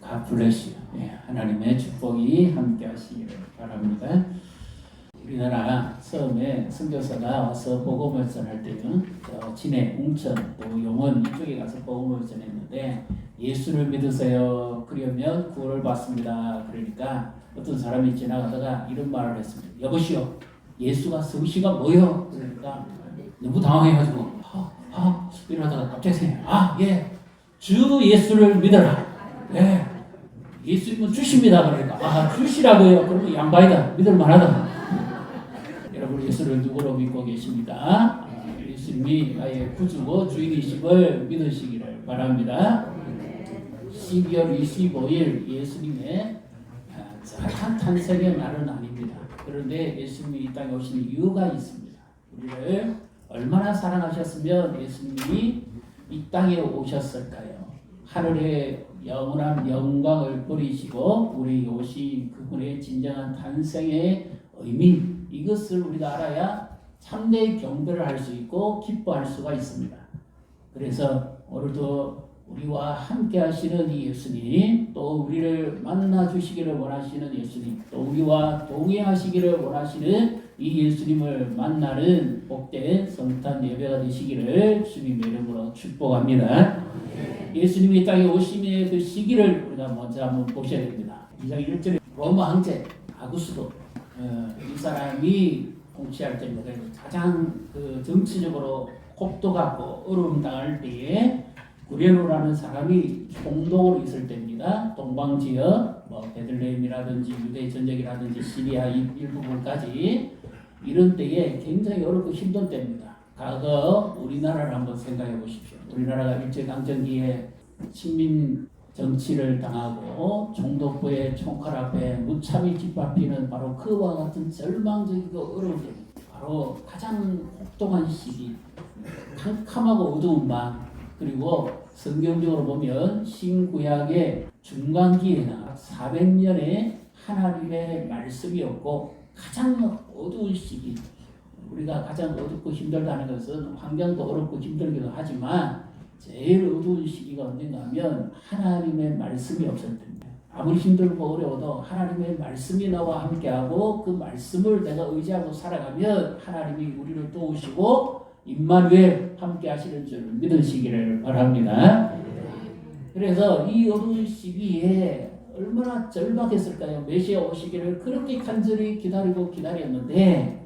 God bless you. 예, 하나님의 축복이 함께 하시기를 바랍니다. 우리나라 처음에 선교사가 와서 복음을 전할 때는 진해, 웅천, 또 용원 이쪽에 가서 복음을 전했는데 예수를 믿으세요. 그러면 구원을 받습니다. 그러니까 어떤 사람이 지나가다가 이런 말을 했습니다. 여보시오, 예수가 성씨가 뭐요? 그러니까 너무 당황해가지고 이러다가 갑자기 생각해. 예, 주 예수를 믿어라. 예, 예수님은 주십니다. 그러니까 주시라고요. 그러면 양반이다. 믿을만하다. 여러분 예수를 누구로 믿고 계십니까? 예수님이 나의 구주고 주인이심을 믿으시기를 바랍니다. 12월 25일 예수님의 탄생의 날은 아닙니다. 그런데 예수님이 이 땅에 오신 이유가 있습니다. 우리를 얼마나 사랑하셨으면 예수님이 이 땅에 오셨을까요? 하늘의 영원한 영광을 버리시고 우리 오신 그분의 진정한 탄생의 의미, 이것을 우리가 알아야 참된 경배를 할 수 있고 기뻐할 수가 있습니다. 그래서 오늘도 우리와 함께 하시는 이 예수님, 또 우리를 만나 주시기를 원하시는 예수님, 또 우리와 동행하시기를 원하시는 이 예수님을 만나는 복된 성탄 예배가 되시기를 주님의 이름으로 축복합니다. 예수님이 이 땅에 오심의 그 시기를 우리가 먼저 한번 보셔야 됩니다. 2장 1절에 로마 황제 아구스도 이 사람이 통치할 때입니다. 가장 그 정치적으로 혹독하고 어려움 당할 때에 구레노라는 사람이 총독으로 있을 때입니다. 동방지역, 베들레헴이라든지 유대 전역이라든지 시리아 일부분까지 이런 때에 굉장히 어렵고 힘든 때입니다. 과거 우리나라를 한번 생각해 보십시오. 우리나라가 일제강점기에 식민 정치를 당하고 총독부의 총칼 앞에 무참히 짓밟히는 바로 그와 같은 절망적이고 어려운 때, 바로 가장 혹독한 시기, 캄캄하고 어두운 밤, 그리고 성경적으로 보면 신구약의 중간기에나 400년의 하나님의 말씀이었고 가장 어두운 시기, 우리가 가장 어둡고 힘들다는 것은 환경도 어렵고 힘들기도 하지만 제일 어두운 시기가 언젠가 하면 하나님의 말씀이 없을 때입니다. 아무리 힘들고 어려워도 하나님의 말씀이 나와 함께하고 그 말씀을 내가 의지하고 살아가면 하나님이 우리를 도우시고 임마누엘 함께 하시는 줄 믿으시기를 바랍니다. 그래서 이 어두운 시기에 얼마나 절박했을까요? 메시아 오시기를 그렇게 간절히 기다렸는데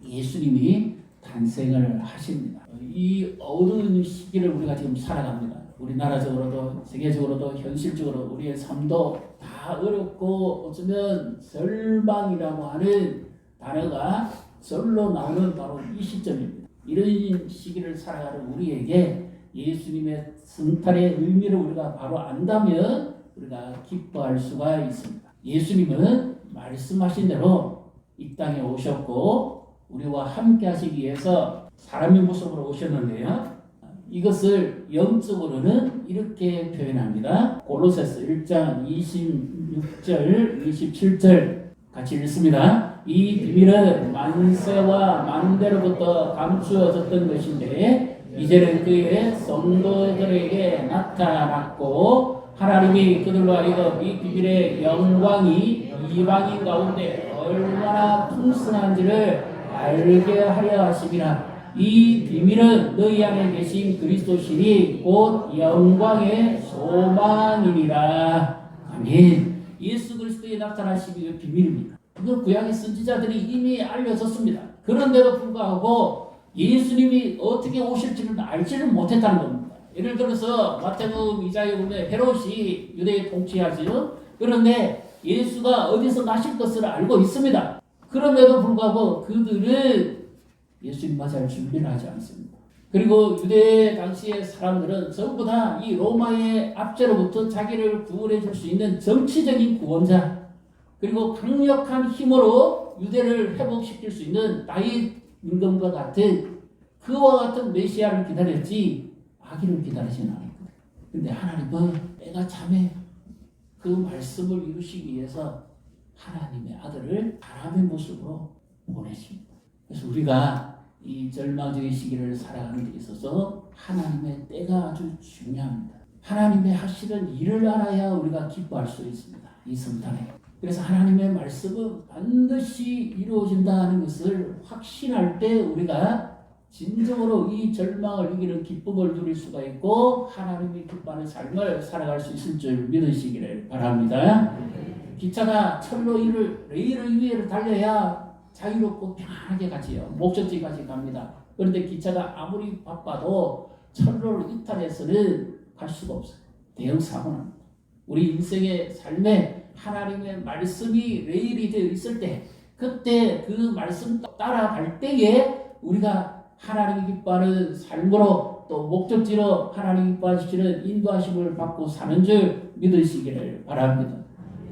예수님이 탄생을 하십니다. 이 어두운 시기를 우리가 지금 살아갑니다. 우리나라적으로도 세계적으로도 현실적으로 우리의 삶도 다 어렵고 어쩌면 절망이라고 하는 단어가 절로 나오는 바로 이 시점입니다. 이런 시기를 살아가는 우리에게 예수님의 성탄의 의미를 우리가 바로 안다면 우리가 기뻐할 수가 있습니다. 예수님은 말씀하신 대로 이 땅에 오셨고 우리와 함께 하시기 위해서 사람의 모습으로 오셨는데요. 이것을 영적으로는 이렇게 표현합니다. 골로새서 1장 26절, 27절 같이 읽습니다. 이 비밀은 만세와 만대로부터 감추어졌던 것인데 이제는 그의 성도들에게 나타났고 하나님이 그들로 하여금 이 비밀의 영광이 이방인 가운데 얼마나 풍성한지를 알게 하려 하심이라. 이 비밀은 너희 안에 계신 그리스도시니 곧 영광의 소망이니라. 아멘. 예수 그리스도의 나타나심이 비밀입니다. 그건 구약의 선지자들이 이미 알려졌습니다. 그런데도 불구하고 예수님이 어떻게 오실지는 알지를 못했다는 겁니다. 예를 들어서 마태복음 2장에 보면 헤롯이 유대에 통치하죠. 그런데 예수가 어디서 나실 것을 알고 있습니다. 그럼에도 불구하고 그들은 예수님 맞이할 준비를 하지 않습니다. 그리고 유대 당시의 사람들은 전부 다 이 로마의 압제로부터 자기를 구원해 줄 수 있는 정치적인 구원자, 그리고 강력한 힘으로 유대를 회복시킬 수 있는 다윗 임금과 같은 그와 같은 메시아를 기다렸지 아기를 기다리지는 않았거든요. 그런데 하나님은 때가 참에 그 말씀을 이루시기 위해서 하나님의 아들을 사람의 모습으로 보내십니다. 그래서 우리가 이 절망적인 시기를 살아가는 데 있어서 하나님의 때가 아주 중요합니다. 하나님의 하시는 일을 알아야 우리가 기뻐할 수 있습니다. 이 성탄에. 그래서 하나님의 말씀은 반드시 이루어진다는 것을 확신할 때 우리가 진정으로 이 절망을 이기는 기쁨을 누릴 수가 있고 하나님이 기뻐하는 삶을 살아갈 수 있을 줄 믿으시기를 바랍니다. 기차가 철로 레일을 위에 달려야 자유롭고 편안하게 가지요. 목적지까지 갑니다. 그런데 기차가 아무리 바빠도 철로를 이탈해서는 갈 수가 없어요. 대형 사고는 우리 인생의 삶에 하나님의 말씀이 레일이 되어 있을 때 그때 그 말씀 따라갈 때에 우리가 하나님이 기뻐하는 삶으로 또 목적지로 하나님이 기뻐하시는 인도하심을 받고 사는 줄 믿으시기를 바랍니다.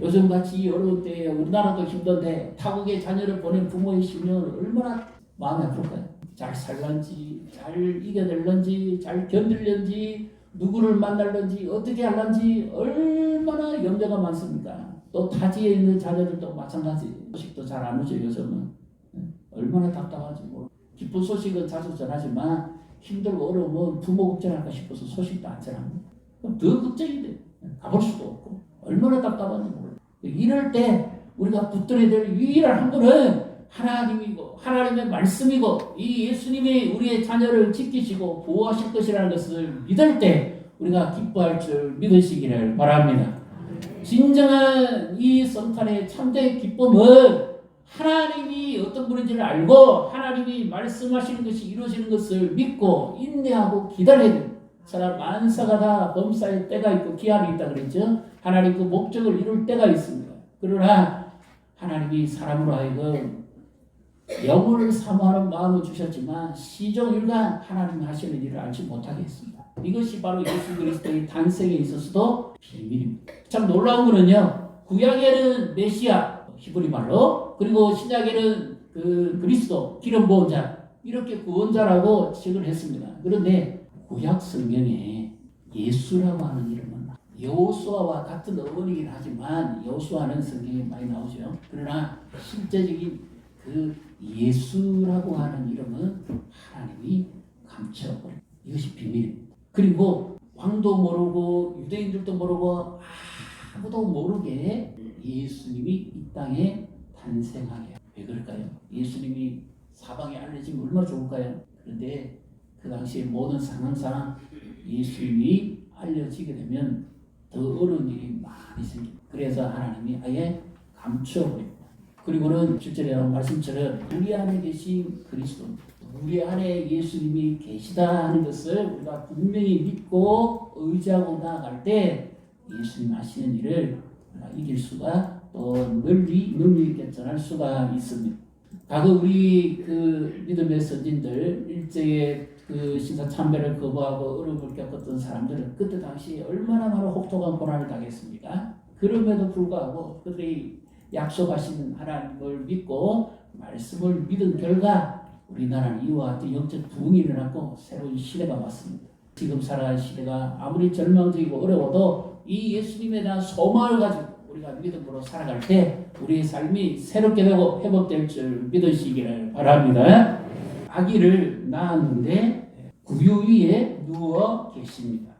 요즘같이 어려운 때에 우리나라도 힘든데 타국에 자녀를 보낸 부모의 심령은 얼마나 마음이 아플까요? 잘 살란지 잘 이겨낼런지 잘 견딜런지 누구를 만날런지 어떻게 할런지 얼마나 염려가 많습니까? 또 타지에 있는 자녀들도 마찬가지. 소식도 잘 안 오죠 요즘은. 얼마나 답답하지 뭐. 기쁜 소식은 자주 전하지만 힘들고 어려우면 부모 걱정할까 싶어서 소식도 안 전합니다. 그럼 더 걱정이 돼. 가볼 수도 없고 얼마나 답답한지 몰라요. 이럴 때 우리가 붙들어야 될 유일한 한 분은 하나님이고 하나님의 말씀이고 이 예수님이 우리의 자녀를 지키시고 보호하실 것이라는 것을 믿을 때 우리가 기뻐할 줄 믿으시기를 바랍니다. 진정한 이 성탄의 참된 기쁨은 하나님이 어떤 분인지를 알고 하나님이 말씀하시는 것이 이루어지는 것을 믿고 인내하고 기다려야 됩니다. 사람 만사가 다 범사의 때가 있고 기한이 있다 그랬죠. 하나님 그 목적을 이룰 때가 있습니다. 그러나 하나님이 사람으로 하여금 영혼을 사모하는 마음을 주셨지만 시종일관 하나님이 하시는 일을 알지 못하게 했습니다. 이것이 바로 예수 그리스도의 탄생에 있어서도 비밀입니다. 참 놀라운 거는요. 구약에는 메시아 히브리 말로 그리고 신약에는 그 그리스도 기름 부은 자 이렇게 구원자라고 칭을 했습니다. 그런데 구약 성경에 예수라고 하는 이름은 여호수아와 같은 어머니긴 하지만 여호수아는 성경에 많이 나오죠. 그러나 실제적인 그 예수라고 하는 이름은 하나님이 감춰버린 이것이 비밀입니다. 그리고 왕도 모르고 유대인들도 모르고 아무도 모르게 예수님이 이 땅에 탄생하게. 왜 그럴까요? 예수님이 사방에 알려지면 얼마나 좋을까요? 그런데 그 당시에 모든 상황상 예수님이 알려지게 되면 더 어려운 일이 많이 생깁니다. 그래서 하나님이 아예 감춰버립니다. 그리고는 7절에 나온 말씀처럼 우리 안에 계신 그리스도, 우리 안에 예수님이 계시다 하는 것을 우리가 분명히 믿고 의지하고 나아갈 때 예수님 하시는 일을 이길 수가 또 널리 능력 있게 전할 수가 있습니다. 과거 우리 그 믿음의 선진들 일제의 그 신사 참배를 거부하고 어려움을 겪었던 사람들은 그때 당시 얼마나 많은 혹독한 고난을 당했습니까? 그럼에도 불구하고 그들이 약속하신 하나님을 믿고 말씀을 믿은 결과 우리나라는 이와 같은 영적 부흥이 일어났고 새로운 시대가 왔습니다. 지금 살아가는 시대가 아무리 절망적이고 어려워도 이 예수님에 대한 소망을 가지고 우리가 믿음으로 살아갈 때 우리의 삶이 새롭게 되고 회복될 줄 믿으시기를 바랍니다. 아기를 낳았는데 구유 위에 누워 계십니다.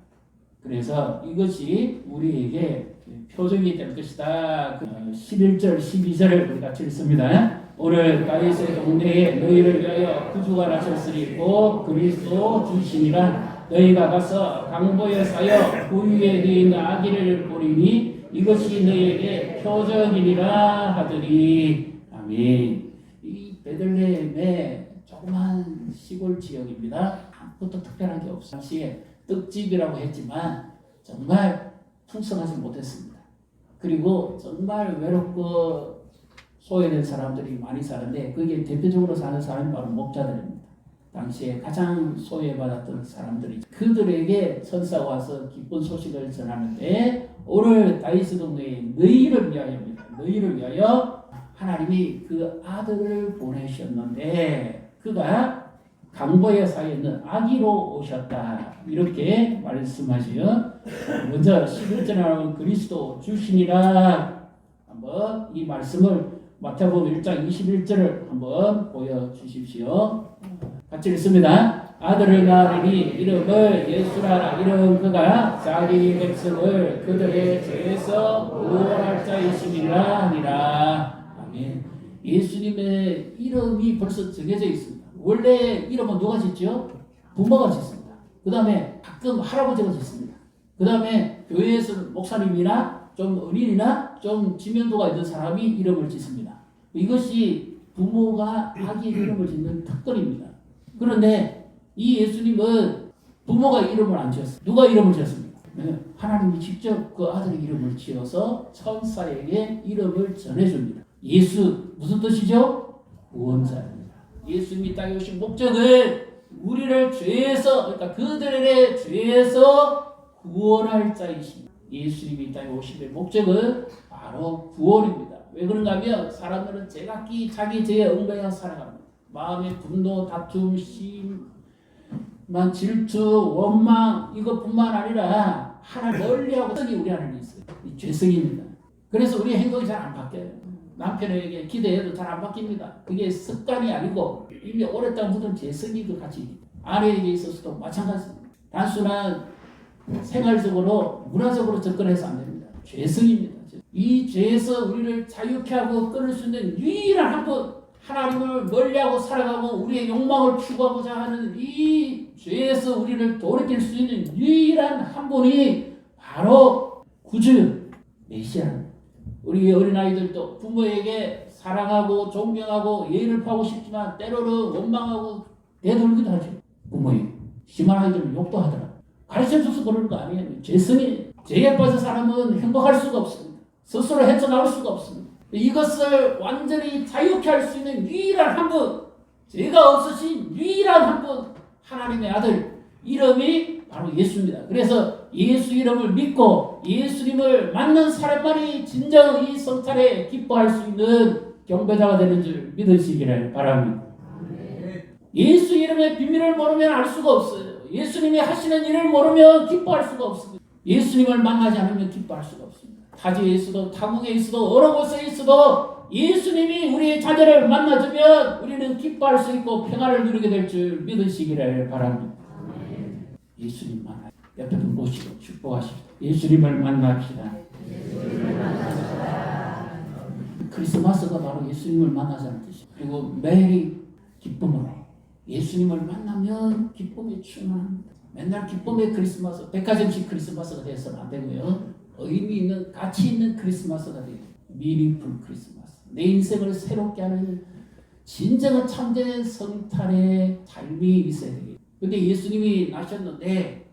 그래서 이것이 우리에게 표적이 될 것이다. 11절, 12절을 우리 같이 읽습니다. 오늘 다윗의 동네에 너희를 위하여 구주가 나셨으니 곧 그리스도 주시니라. 너희가 가서 강보에 사여 구유에 누인 아기를 보리니 이것이 너희에게 표적이니라 하더니 아멘. 이 베들레헴의 조그만 시골 지역입니다. 아무것도 특별한 게 없어요. 당시에 떡집이라고 했지만 정말 풍성하지 못했습니다. 그리고 정말 외롭고 소외된 사람들이 많이 사는데 거기에 대표적으로 사는 사람이 바로 목자들입니다. 당시에 가장 소외받았던 사람들이 그들에게 천사가 와서 기쁜 소식을 전하는데 오늘 다윗의 동네에 너희를 위하여입니다. 너희를 위하여 하나님이 그 아들을 보내셨는데 그가 강보에 사 있는 아기로 오셨다. 이렇게 말씀하시요. 먼저 11절에 나오는 그리스도 주시니라. 한번 이 말씀을 마태복음 1장 21절을 한번 보여주십시오. 같이 읽습니다. 아들을 낳으리니 이름을 예수라 하라. 이는 그가 자기 백성을 그들의 죄에서 구원할 자이심이라 하니라. 아멘. 예수님의 이름이 벌써 정해져 있습니다. 원래 이름은 누가 짓죠? 부모가 짓습니다. 그 다음에 가끔 할아버지가 짓습니다. 그 다음에 교회에서는 목사님이나 좀 어린이나 좀 지명도가 있는 사람이 이름을 짓습니다. 이것이 부모가 아기 이름을 짓는 특권입니다. 그런데 이 예수님은 부모가 이름을 안 지었어요. 누가 이름을 지었습니까? 하나님이 직접 그 아들의 이름을 지어서 천사에게 이름을 전해줍니다. 예수 무슨 뜻이죠? 구원자입니다. 예수님이 땅에 오신 목적은 우리를 죄에서, 그러니까 그들의 죄에서 구원할 자이십니다. 예수님이 땅에 오신 목적은 바로 구원입니다. 왜 그런가 하면 사람들은 제각기 자기 죄에 얽매여 살아갑니다. 마음의 분노, 다툼, 심만 질투, 원망 이것뿐만 아니라 하나님 멀리하고 죄성이 우리 안에 있어요. 이 죄성입니다. 그래서 우리 행동이 잘 안 바뀌어요. 남편에게 기대해도 잘 안 바뀝니다. 그게 습관이 아니고 이미 오랫동안 묻은 죄성이 그 같이 아내에게 있어서도 마찬가지입니다. 단순한 생활적으로 문화적으로 접근해서 안 됩니다. 죄성입니다. 이 죄에서 우리를 자유케 하고 끊을 수 있는 유일한 한 분, 하나님을 멀리하고 살아가고 우리의 욕망을 추구하고자 하는 이 죄에서 우리를 돌이킬 수 있는 유일한 한 분이 바로 구주 메시아입니다. 우리 어린아이들도 부모에게 사랑하고 존경하고 예의를 파고 싶지만 때로는 원망하고 대들기도 하죠. 부모에게. 심한 아이들은 욕도 하더라. 가르쳐줘서 그러는 거 아니에요. 죄성이, 죄에 빠진 사람은 행복할 수가 없습니다. 스스로 헤쳐나올 수가 없습니다. 이것을 완전히 자유케 할 수 있는 유일한 한 분, 죄가 없으신 유일한 한 분, 하나님의 아들, 이름이 바로 예수입니다. 그래서 예수 이름을 믿고 예수님을 만난 사람만이 진정 이 성탄에 기뻐할 수 있는 경배자가 되는 줄 믿으시기를 바랍니다. 예수 이름의 비밀을 모르면 알 수가 없어요. 예수님이 하시는 일을 모르면 기뻐할 수가 없습니다. 예수님을 만나지 않으면 기뻐할 수가 없습니다. 타지에 있어도 타국에 있어도 어느 곳에 있어도 예수님이 우리의 자녀를 만나주면 우리는 기뻐할 수 있고 평안을 누리게 될 줄 믿으시기를 바랍니다. 예수님 만나 옆에 분 모시고 축복하십시오. 예수님을 만납시다. 크리스마스가 바로 예수님을 만나자는 뜻이에요. 그리고 매일이 기쁨으로 예수님을 만나면 기쁨이 충만합니다. 맨날 기쁨의 크리스마스, 백화점식 크리스마스가 되어서는 안 되고요. 의미 있는, 가치 있는 크리스마스가 되고 미닝풀 크리스마스. 내 인생을 새롭게 하는 진정한 참된 성탄의 삶이 있어야 되겠죠. 근데 예수님이 나셨는데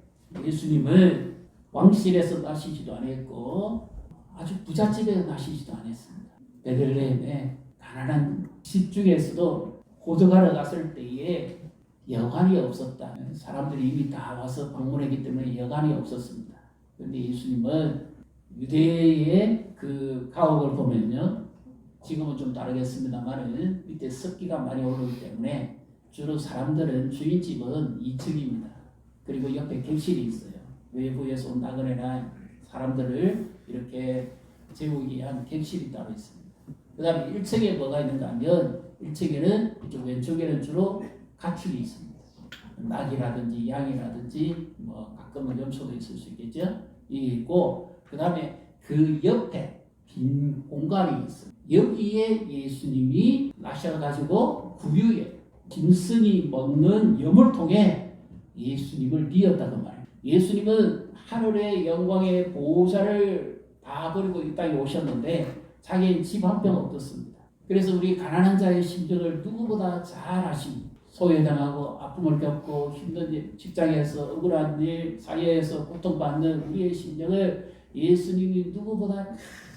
예수님은 왕실에서 나시지도 않았고 아주 부잣집에서 나시지도 않았습니다. 베들레헴의 가난한 집 중에서도 호적하러 갔을 때에 여관이 없었다. 사람들이 이미 다 와서 방문했기 때문에 여관이 없었습니다. 그런데 예수님은 유대의 그 가옥을 보면요, 지금은 좀 다르겠습니다만 밑에 습기가 많이 오르기 때문에 주로 사람들은 주인집은 2층입니다. 그리고 옆에 객실이 있어요. 외부에서 온 나그네나 사람들을 이렇게 재우기 위한 객실이 따로 있습니다. 그 다음에 1층에 뭐가 있는가 하면 1층에는 이쪽 왼쪽에는 주로 가축이 있습니다. 낙이라든지 양이라든지 뭐 가끔은 염소도 있을 수 있겠죠. 이게 있고 그 다음에 그 옆에 빈 공간이 있어요. 여기에 예수님이 나셔가지고 구유에 짐승이 먹는 여물통에 예수님을 뉘었다고 말해요. 예수님은 하늘의 영광의 보호자를 다 버리고 이 땅에 오셨는데 자기의 집 한 평 없었습니다. 그래서 우리 가난한 자의 심정을 누구보다 잘 아십니다. 소외당하고 아픔을 겪고 힘든 일, 직장에서 억울한 일, 사회에서 고통받는 우리의 심정을 예수님이 누구보다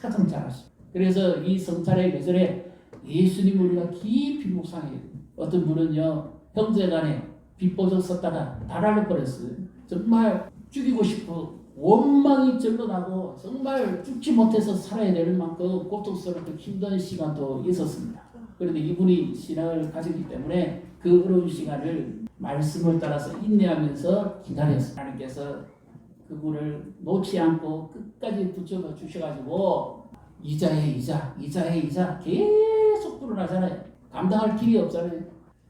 가장 잘 아십니다. 그래서 이 성탄의 계절에 예수님을 우리가 깊이 묵상해야 됩니다. 어떤 분은요, 형제간에 빚보증 썼다가 다 날려버렸어요. 정말 죽이고 싶어 원망이 절로 나고 정말 죽지 못해서 살아야 되는 만큼 고통스럽고 힘든 시간도 있었습니다. 그런데 이분이 신앙을 가졌기 때문에 그 어려운 시간을 말씀을 따라서 인내하면서 기다렸어요. 하나님께서 그분을 놓지 않고 끝까지 붙잡아 주셔가지고 이자에 이자, 이자에 이자 계속 불어나잖아요. 감당할 길이 없잖아요.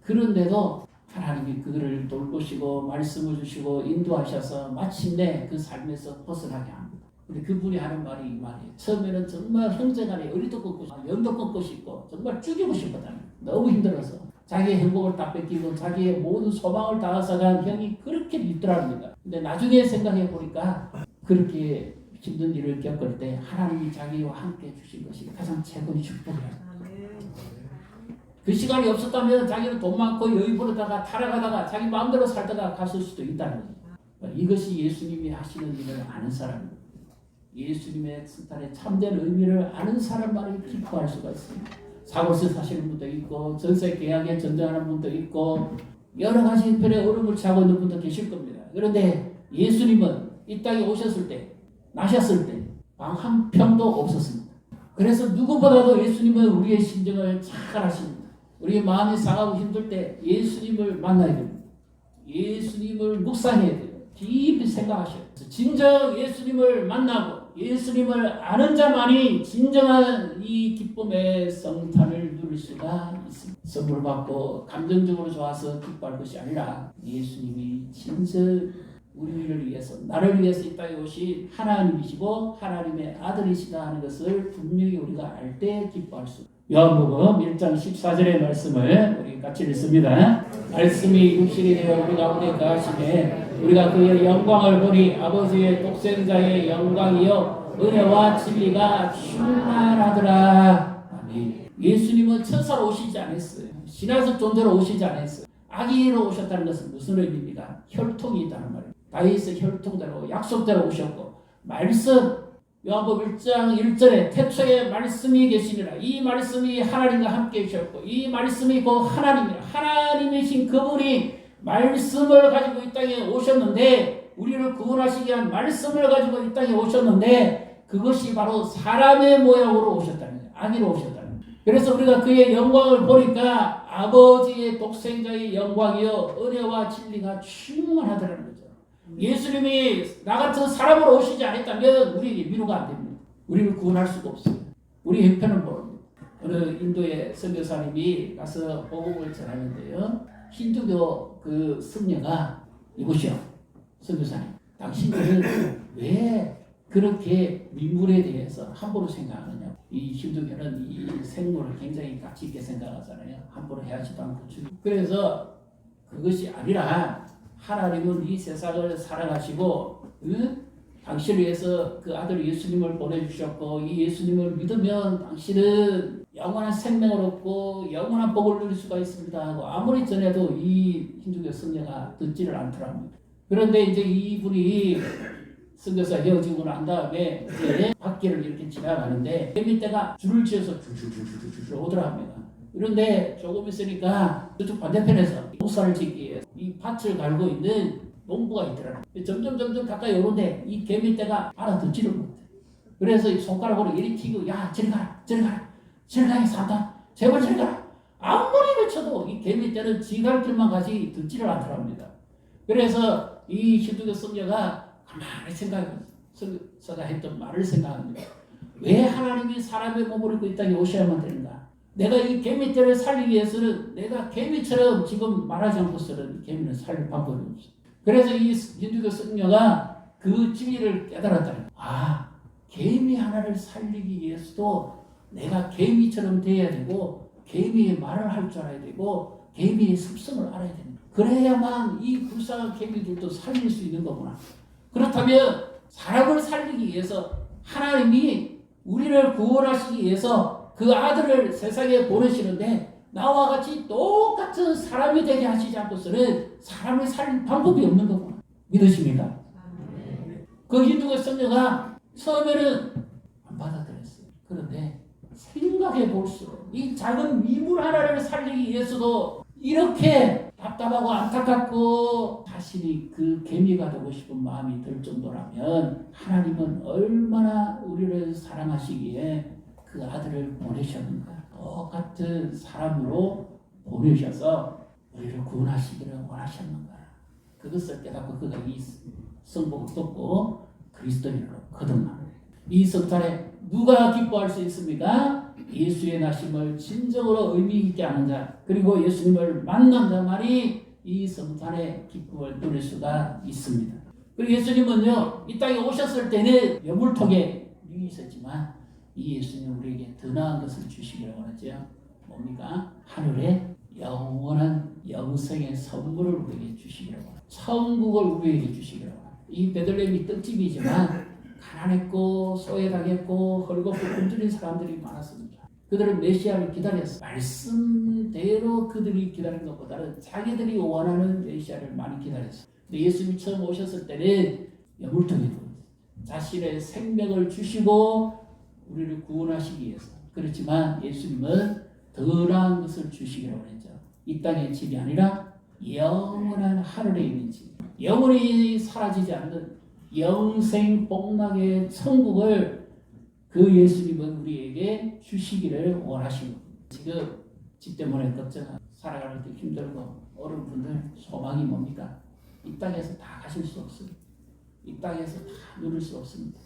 그런데도 하나님이 그들을 돌보시고 말씀을 주시고 인도하셔서 마침내 그 삶에서 벗어나게 합니다. 근데 그분이 하는 말이 이 말이에요. 처음에는 정말 형제간에 어리도 끊고 영도 끊고 싶고 정말 죽이고 싶었다는 거예요. 너무 힘들어서 자기의 행복을 다 뺏기고 자기의 모든 소망을 다 앗아간 형이 그렇게 믿더랍니다. 근데 나중에 생각해 보니까 그렇게 힘든 일을 겪을 때 하나님이 자기와 함께 주신 것이 가장 최고의 축복이에요. 그 시간이 없었다면 자기는 돈 많고 여유 부르다가 타락하다가 자기 마음대로 살다가 갔을 수도 있다는 거예요. 이것이 예수님이 하시는 일을 아는 사람입니다. 예수님의 성탄의 참된 의미를 아는 사람만이 기뻐할 수가 있습니다. 사고서 사시는 분도 있고 전세 계약에 전쟁하는 분도 있고 여러 가지 형편의 어려움을 취하고 있는 분도 계실 겁니다. 그런데 예수님은 이 땅에 오셨을 때 나셨을 때 방 한 평도 없었습니다. 그래서 누구보다도 예수님은 우리의 심정을 잘 아십니다. 우리의 마음이 상하고 힘들 때 예수님을 만나야 됩니다. 예수님을 묵상해야 돼요. 깊이 생각하셔야 돼요. 진정 예수님을 만나고 예수님을 아는 자만이 진정한 이 기쁨의 성탄을 누릴 수가 있습니다. 선물 받고 감정적으로 좋아서 기뻐할 것이 아니라 예수님이 진정 우리를 위해서 나를 위해서 이 땅에 오신 하나님이시고 하나님의 아들이시다 하는 것을 분명히 우리가 알 때 기뻐할 수 있습니다. 요한복음 1장 14절의 말씀을 우리 같이 읽습니다. 말씀이 육신이 되어 우리 가운데 거하시매 우리가 그의 영광을 보니 아버지의 독생자의 영광이요 은혜와 진리가 충만하더라. 아멘. 예수님은 천사로 오시지 않았어요. 신화적 존재로 오시지 않았어요. 아기로 오셨다는 것은 무슨 의미입니까? 혈통이 있다는 말이에요. 다윗의 혈통대로 약속대로 오셨고 말씀 요한복음 1장 1절에 태초에 말씀이 계시니라. 이 말씀이 하나님과 함께 계셨고 이 말씀이 그 하나님이라. 하나님이신 그분이 말씀을 가지고 이 땅에 오셨는데 우리를 구원하시기 위한 말씀을 가지고 이 땅에 오셨는데 그것이 바로 사람의 모양으로 오셨다는 거예요. 아기로 오셨다는 거예요. 그래서 우리가 그의 영광을 보니까 아버지의 독생자의 영광이요 은혜와 진리가 충만하더라는 거죠. 예수님이 나 같은 사람으로 오시지 않았다면 우리에게 위로가 안 됩니다. 우리를 구원할 수가 없어요. 우리 형편은 모릅니다. 어느 인도의 선교사님이 가서 복음을 전하는데요. 힌두교 그 승려가 이곳이요. 선교사님. 당신들은 왜 그렇게 민물에 대해서 함부로 생각하느냐. 이 힌두교는 이 생물을 굉장히 가치 있게 생각하잖아요. 함부로 해하지도 않고. 그래서 그것이 아니라 하나님은 이 세상을 사랑하시고 당신을 위해서 그 아들 예수님을 보내주셨고 이 예수님을 믿으면 당신은 영원한 생명을 얻고 영원한 복을 누릴 수가 있습니다 하고 아무리 전해도 이 힌두교 성녀가 듣지를 않더랍니다. 그런데 이제 이분이 선교사 헤어지고 난 다음에 이제 밖길을 이렇게 지나가는데 개미떼가 줄을 지어서 줄줄줄줄줄 오더랍니다. 그런데 조금 있으니까 저쪽 반대편에서 농사를 짓기 위해서 이 밭을 갈고 있는 농부가 있더라고요. 점점 가까이 오는데 이 개미떼가 알아듣지를 못해. 그래서 이 손가락으로 일으키고 야 저리 가라 저리 가라 저리 가야 산다 제발 저리 가라. 아무리 외쳐도 이 개미떼는 지갈 길만 가지 듣지를 않더랍니다. 그래서 이 힌두교 성녀가 가만히 생각해서 선교사가 했던 말을 생각합니다. 왜 하나님이 사람의 몸을 입고 이 땅에 오셔야만 되는가? 내가 이 개미떼를 살리기 위해서는 내가 개미처럼 지금 말하지 않고서는 개미는 살릴 방법이 없어. 그래서 이 힌두교 성녀가 그 진리를 깨달았다는 거야. 아, 개미 하나를 살리기 위해서도 내가 개미처럼 돼야 되고 개미의 말을 할 줄 알아야 되고 개미의 습성을 알아야 된다. 그래야만 이 불쌍한 개미들도 살릴 수 있는 거구나. 그렇다면 사람을 살리기 위해서 하나님이 우리를 구원하시기 위해서 그 아들을 세상에 보내시는데 나와 같이 똑같은 사람이 되게 하시지 않고서는 사람을 살릴 방법이 없는 거구나. 믿으십니까? 그 힌두교 성녀가 처음에는 안 받아들였어요. 그런데 생각해 볼수록 이 작은 미물 하나를 살리기 위해서도 이렇게 답답하고 안타깝고 자신이 그 개미가 되고 싶은 마음이 들 정도라면 하나님은 얼마나 우리를 사랑하시기에 그 아들을 보내셨는가. 똑같은 사람으로 보내셔서 우리를 구원하시기를 원하셨는가. 그것을 깨닫고 그가 이 성복을 듣고 그리스도인으로 거듭납니다. 이 성탄에 누가 기뻐할 수 있습니까? 예수의 나심을 진정으로 의미 있게 하는 자, 그리고 예수님을 만난 자만이 이 성탄의 기쁨을 누릴 수가 있습니다. 그리고 예수님은요, 이 땅에 오셨을 때는 여물통에 육이 있었지만 이 예수님은 우리에게 더 나은 것을 주시기라고 하죠. 뭡니까? 하늘에 영원한 영생의 선물을 우리에게 주시기라고 합니다. 천국을 우리에게 주시기라고 합니다. 이 베들레헴이 떡집이지만 가난했고 소외당했고 헐겁고 굶주린 사람들이 많았습니다. 그들은 메시아를 기다렸어요. 말씀대로 그들이 기다린 것보다는 자기들이 원하는 메시아를 많이 기다렸어요. 근데 예수님이 처음 오셨을 때는 여물통에 자신의 생명을 주시고 우리를 구원하시기 위해서. 그렇지만 예수님은 더 나은 것을 주시기라고 했죠. 이 땅의 집이 아니라 영원한 하늘에 있는 집, 영원히 사라지지 않는 영생 복락의 천국을 그 예수님은 우리에게 주시기를 원하시고, 지금 집 때문에 걱정하고 살아가는 데 힘들고 어른분들 소망이 뭡니까? 이 땅에서 다 가실 수 없습니다. 이 땅에서 다 누릴 수 없습니다.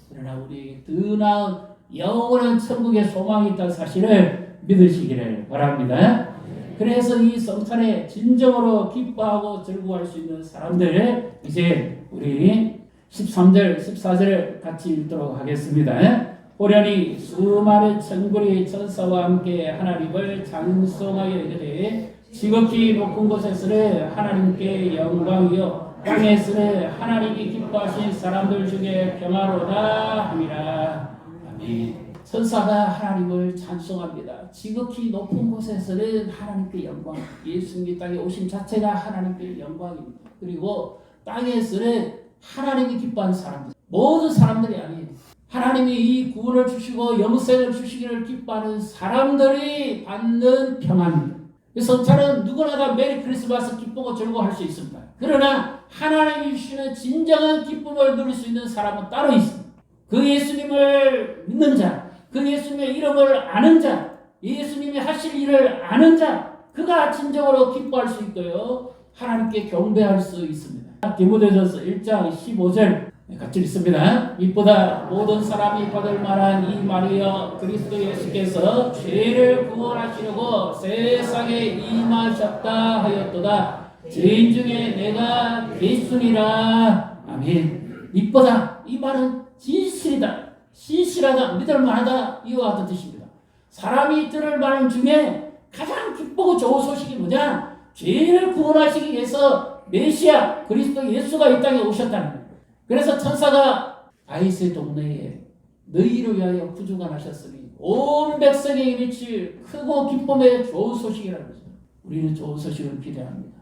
그러나 우리에게 더 나은 영원한 천국의 소망이 있다는 사실을 믿으시기를 바랍니다. 그래서 이 성탄에 진정으로 기뻐하고 즐거워할 수 있는 사람들, 이제 우리 13절, 14절을 같이 읽도록 하겠습니다. 호련히 수많은 천군이 천사와 함께 하나님을 찬송하여 이르되 지극히 높은 곳에서는 하나님께 영광이요 땅에서는 하나님이 기뻐하신 사람들 중에 평화로다 함이라. 아멘. 천사가 하나님을 찬송합니다. 지극히 높은 곳에서는 하나님께 영광, 예수님이 땅에 오신 자체가 하나님께 영광입니다. 그리고 땅에서는 하나님이 기뻐하는 사람들, 모든 사람들이 아니에요. 하나님이 이 구원을 주시고 영생을 주시기를 기뻐하는 사람들이 받는 평안입니다. 성찬은 누구나 다 메리 크리스마스 기쁘고 즐거워할 수 있습니다. 그러나 하나님이 주시는 진정한 기쁨을 누릴 수 있는 사람은 따로 있습니다. 그 예수님을 믿는 자, 그 예수님의 이름을 아는 자, 예수님이 하실 일을 아는 자, 그가 진정으로 기뻐할 수 있고요, 하나님께 경배할 수 있습니다. 디모데전서 1장 15절 같이 읽습니다. 이보다 모든 사람이 받을 만한 이 말이여 그리스도 예수께서 죄를 구원하시려고 세상에 임하셨다 하였도다. 죄인 중에 내가 예수니라. 아멘. 이보다, 이 말은 진실이다, 신실하다, 믿을만하다, 이와 같은 뜻입니다. 사람이 들을 말 중에 가장 기쁘고 좋은 소식이 뭐냐? 죄를 구원하시기 위해서 메시아 그리스도 예수가 이 땅에 오셨다는 거예요. 그래서 천사가 다윗의 동네에 너희를 위하여 구주가 나셨으니 온 백성에게 미칠 크고 기쁨의 좋은 소식이라는 거죠. 우리는 좋은 소식을 기대합니다.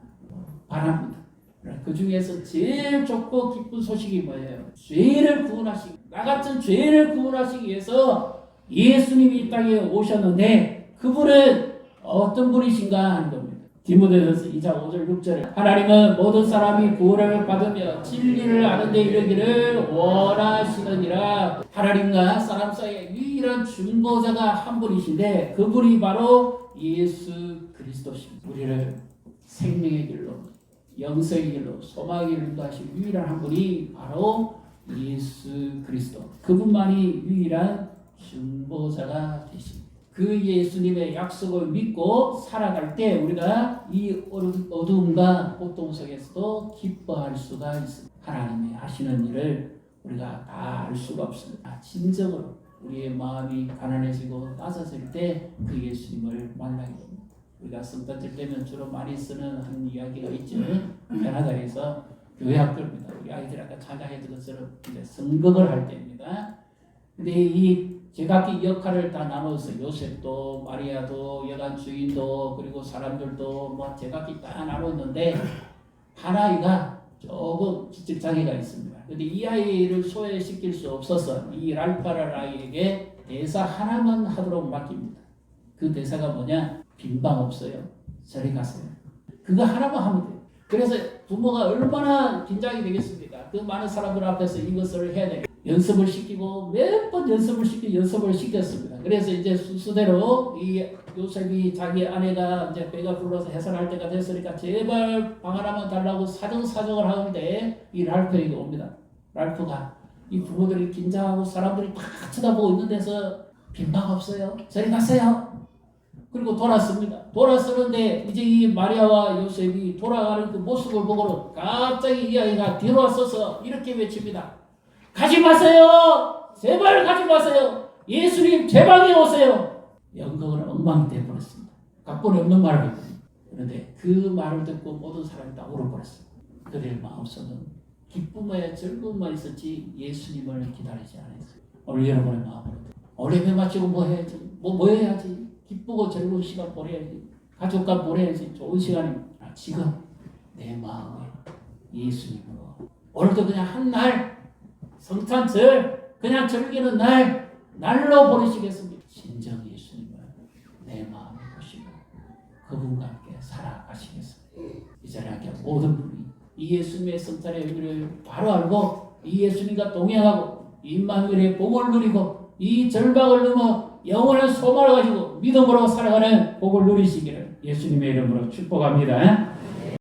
바랍니다. 그 중에서 제일 좋고 기쁜 소식이 뭐예요? 죄를 구원하시기, 나 같은 죄를 구원하시기 위해서 예수님이 이 땅에 오셨는데 그분은 어떤 분이신가 하는 겁니다. 디모데전서 2장 5절 6절에 하나님은 모든 사람이 구원을 받으며 진리를 아는 데 이르기를 원하시느니라. 하나님과 사람 사이에 유일한 중보자가 한 분이신데 그분이 바로 예수 그리스도십니다. 우리를 생명의 길로, 영생의 길로, 소망의 길로 인도하신 유일한 한 분이 바로 예수 그리스도. 그분만이 유일한 중보자가 되십니다. 그 예수님의 약속을 믿고 살아갈 때 우리가 이 어두움과 고통 속에서도 기뻐할 수가 있습니다. 하나님이 하시는 일을 우리가 다 알 수가 없습니다. 진정으로 우리의 마음이 가난해지고 낮아질 때 그 예수님을 만나게 됩니다. 우리가 성탄절 때면 주로 많이 쓰는 한 이야기가 있죠. 캐나다에서 교회 학교입니다. 우리 아이들 아까 찬양했던 것처럼 이제 성극을 할 때입니다. 근데 이 제각기 역할을 다 나눠서 요셉도 마리아도 여관 주인도 그리고 사람들도 뭐 제각기 다 나눴는데 한 아이가 조금 지적 장애가 있습니다. 근데 이 아이를 소외시킬 수 없어서 이 랄파라는 아이에게 대사 하나만 하도록 맡깁니다. 그 대사가 뭐냐? 빈방 없어요. 저리 가세요. 그거 하나만 하면 돼요. 그래서 부모가 얼마나 긴장이 되겠습니까? 그 많은 사람들 앞에서 이것을 해야 돼요. 연습을 시키고 몇 번 연습을 시켰습니다. 그래서 이제 순서대로 이 요셉이 자기 아내가 이제 배가 불러서 해산할 때가 됐으니까 제발 방 하나만 달라고 사정을 하는데 이 랄프에게 옵니다. 랄프가 이 부모들이 긴장하고 사람들이 다 쳐다보고 있는 데서 빈방 없어요. 저리 가세요. 그리고 돌았습니다. 돌았었는데 이제 이 마리아와 요셉이 돌아가는 그 모습을 보고는 갑자기 이 아이가 뒤로 왔어서 이렇게 외칩니다. 가지 마세요. 제발 가지 마세요. 예수님 제 방에 오세요. 영광은 엉망이 되어버렸습니다. 각본에 없는 말을 했거든요. 그런데 그 말을 듣고 모든 사람이 다 울어버렸어요. 그들의 마음속은 기쁨과 즐거움만 있었지 예수님을 기다리지 않았어요. 오늘 여러분의 마음으로 오늘 예배 마치고 뭐 해야지? 뭐 해야지? 기쁘고 즐거운 시간 보내야지. 가족과 보내야지. 좋은 시간입니다. 지금 내 마음에 예수님으로 오늘도 그냥 한 날 성탄절 그냥 즐기는 날로 보내시겠습니다. 진정 예수님을 내 마음에 보시고 그분과 함께 살아가시겠습니다. 이 자리에 함께 모든 분이 이 예수님의 성탄의 의미를 바로 알고 이 예수님과 동행하고 임마누엘의 복을 누리고 이 절박을 넘어 영원한 소망을 가지고 믿음으로 살아가는 복을 누리시기를 예수님의 이름으로 축복합니다.